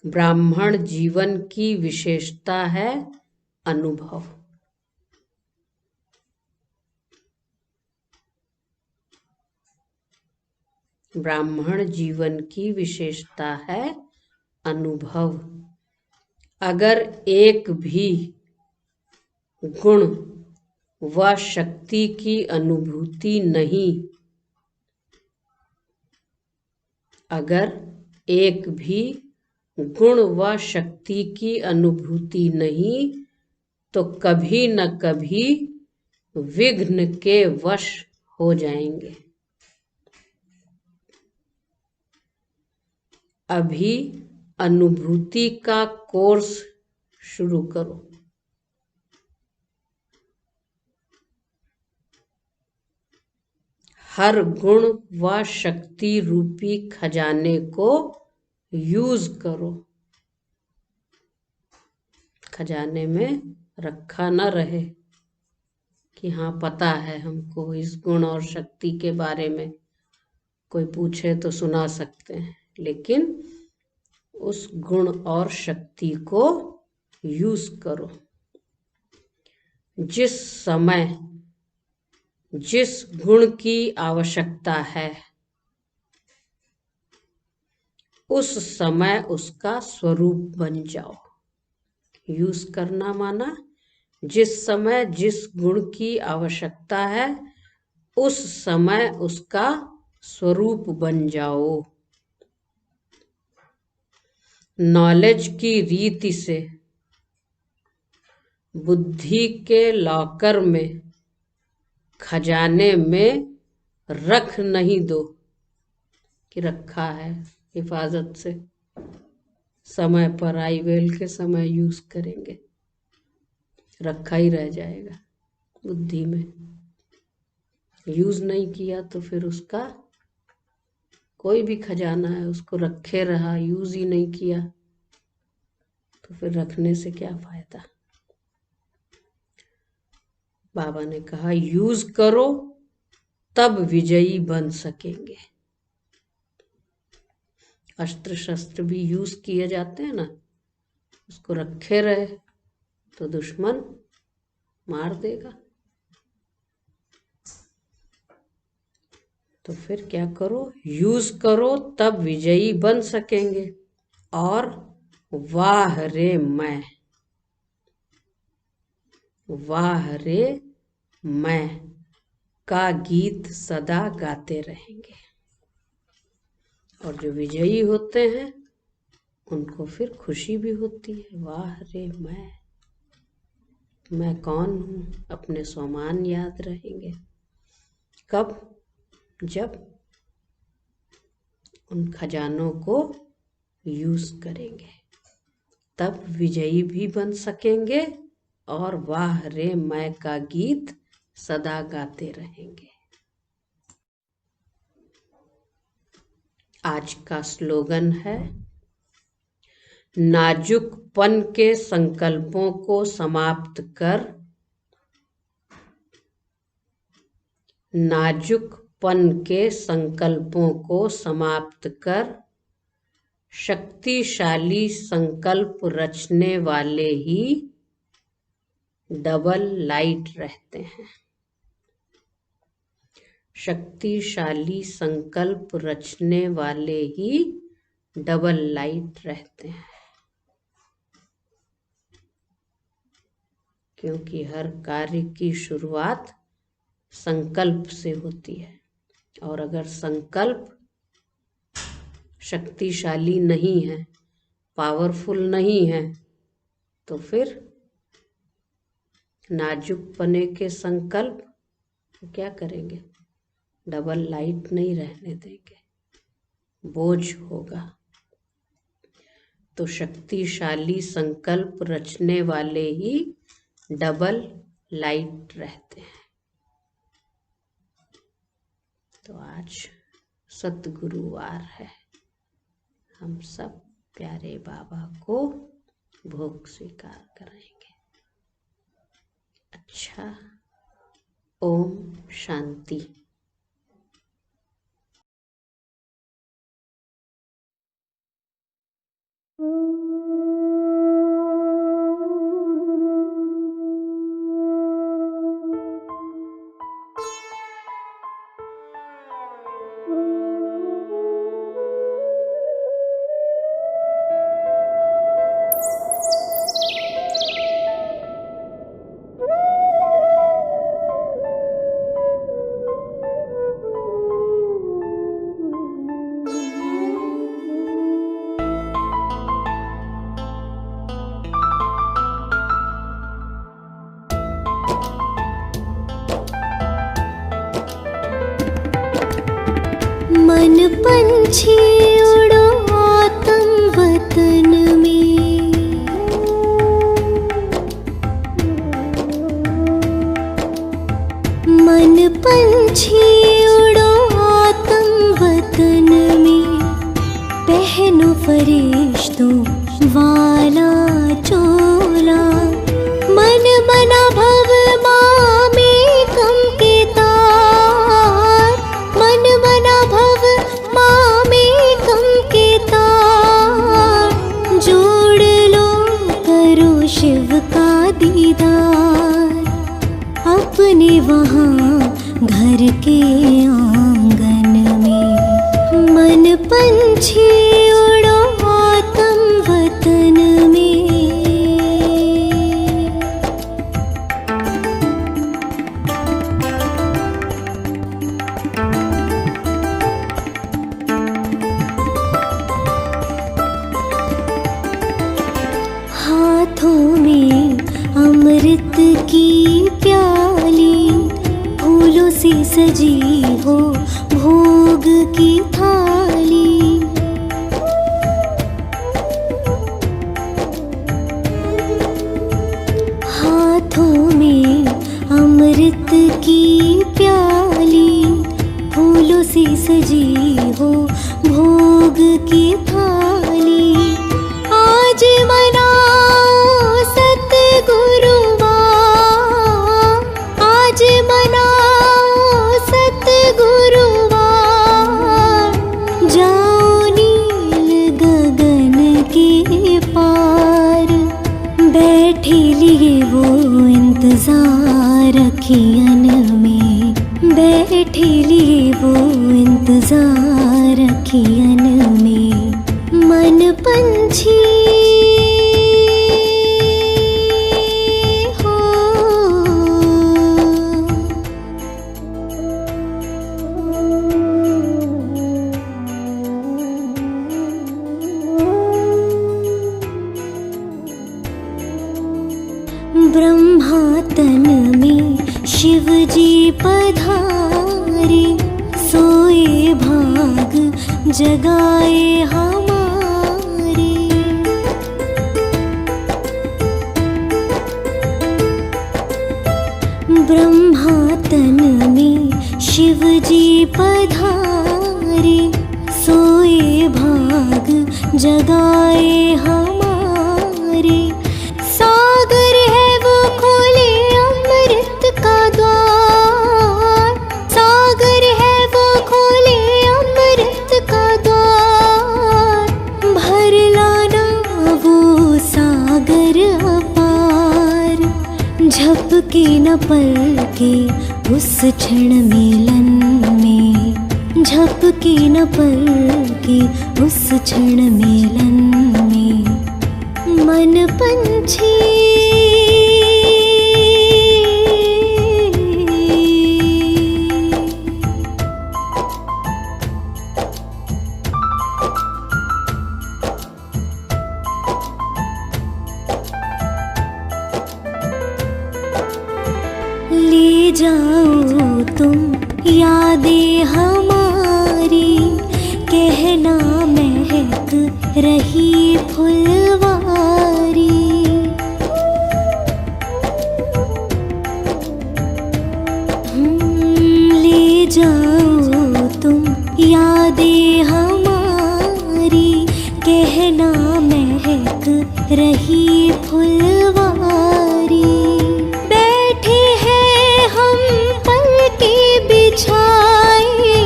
ब्राह्मण जीवन की विशेषता है अनुभव। ब्राह्मण जीवन की विशेषता है अनुभव। अगर एक भी गुण व शक्ति की अनुभूति नहीं, अगर एक भी गुण व शक्ति की अनुभूति नहीं तो कभी न कभी विघ्न के वश हो जाएंगे। अभी अनुभूति का कोर्स शुरू करो। हर गुण व शक्ति रूपी खजाने को यूज करो। खजाने में रखा न रहे कि हाँ पता है हमको इस गुण और शक्ति के बारे में, कोई पूछे तो सुना सकते हैं, लेकिन उस गुण और शक्ति को यूज करो। जिस समय जिस गुण की आवश्यकता है उस समय उसका स्वरूप बन जाओ। यूज करना माना जिस समय जिस गुण की आवश्यकता है उस समय उसका स्वरूप बन जाओ। नॉलेज की रीति से बुद्धि के लॉकर में, खजाने में रख नहीं दो कि रखा है हिफाजत से, समय पर आई वेल के समय यूज करेंगे, रखा ही रह जाएगा बुद्धि में। यूज नहीं किया तो फिर उसका कोई भी खजाना है उसको रखे रहा, यूज ही नहीं किया तो फिर रखने से क्या फायदा। बाबा ने कहा यूज करो तब विजयी बन सकेंगे। अस्त्र शस्त्र भी यूज किए जाते हैं ना, उसको रखे रहे तो दुश्मन मार देगा। तो फिर क्या करो, यूज करो तब विजयी बन सकेंगे। और वाह रे मैं, वाह रे मैं का गीत सदा गाते रहेंगे। और जो विजयी होते हैं उनको फिर खुशी भी होती है। वाह रे मैं कौन हूँ, अपने स्वमान याद रहेंगे। कब? जब उन खजानों को यूज करेंगे तब विजयी भी बन सकेंगे और वाह रे मैं का गीत सदा गाते रहेंगे। आज का स्लोगन है, नाजुकपन के संकल्पों को समाप्त कर, नाजुकपन के संकल्पों को समाप्त कर, शक्तिशाली संकल्प रचने वाले ही डबल लाइट रहते हैं। शक्तिशाली संकल्प रचने वाले ही डबल लाइट रहते हैं, क्योंकि हर कार्य की शुरुआत संकल्प से होती है। और अगर संकल्प शक्तिशाली नहीं हैं, पावरफुल नहीं हैं, तो फिर नाजुक पने के संकल्प क्या करेंगे? डबल लाइट नहीं रहने देंगे, बोझ होगा। तो शक्तिशाली संकल्प रचने वाले ही डबल लाइट रहते हैं। तो आज सतगुरुवार है, हम सब प्यारे बाबा को भोग स्वीकार करेंगे। अच्छा, ओम शांति। मन पंछी उड़ो आतम वतन में, मन पंछी उड़ो आतम वतन में, पहनो फरिश्तों वाला चोला, मन बना भव माँ में कम के तार, मन बना भव माँ में कम के तार, जोड़ लो करो शिव का दीदार, अपने वहाँ घर के आंगन में, मन पंछी उड़ो आतम वतन में। हाथों में अमृत की प्याली, फूलों से सजी हो भोग की थाली, हाथों में अमृत की प्याली, फूलों से सजी हो भोग की थाली, आज मनाओ सतगुरुवार, आज मनाओ सतगुरुवार, जाओ नील गगन के पार, बैठे लिए वो इंतजार अखियन में, बैठे लिए वो इंतजार अखियन में, मन पंछी हो। ब्रह्मा तन में शिव जी पधारे, सोए भाग जगाए हमारे, ब्रह्मा तन में शिव जी पधारे, सोए भाग जगाए हमारे, सागर है वो खोले अमृत का द्वार, सागर है वो खोले अमृत का द्वार, भर लाना वो सागर अपार, झपके न पलके उस क्षण मिलन में, झपके न पलके उस क्षण मिलन में, मन पंछी यादें हमारी कहना महक रही फुलवारी। ले जाओ तुम यादें हमारी कहना महक रही फुलवारी। बैठे हैं हम पलके बिछाए,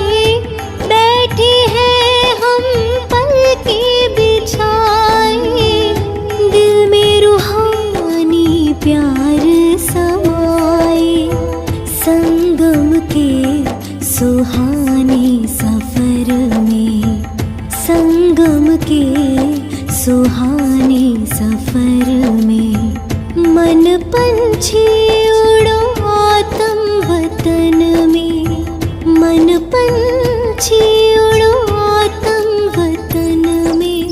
बैठे हैं हम पलके बिछाए। दिल में रूहानी प्यार समाए, संगम के सुहाने सफर में, संगम के सुहाने सफर में। मन पंछी उड़ो आतम वतन में, मन पंछी उड़ो आतम वतन में।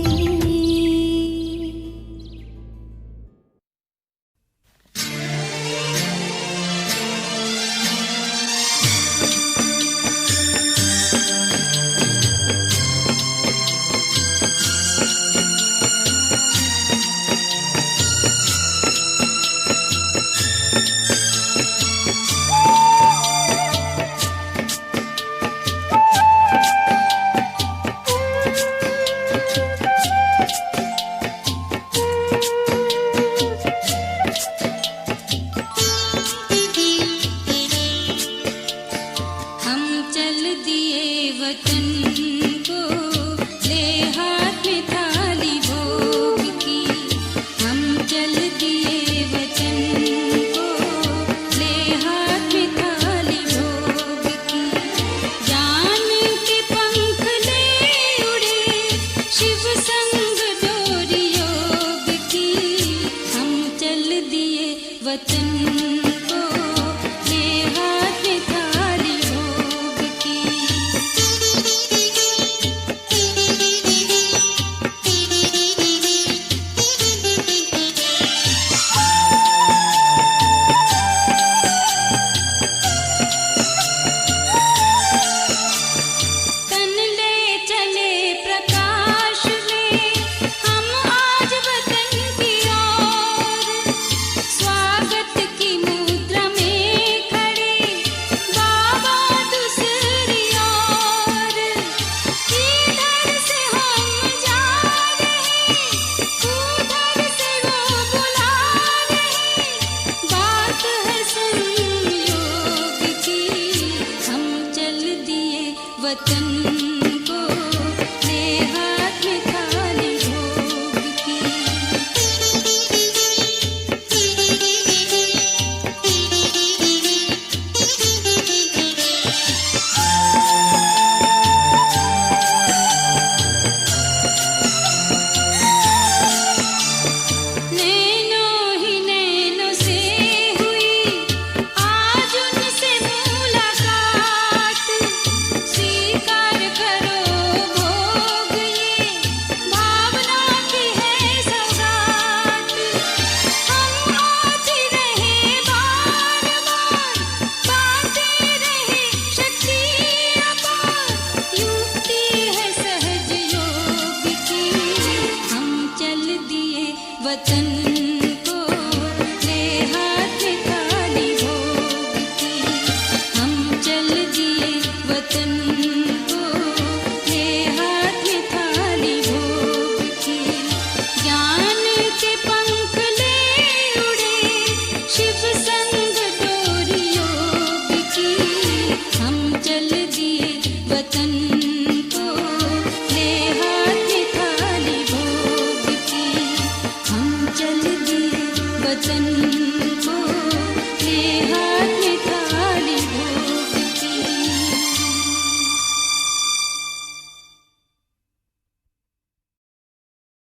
वतन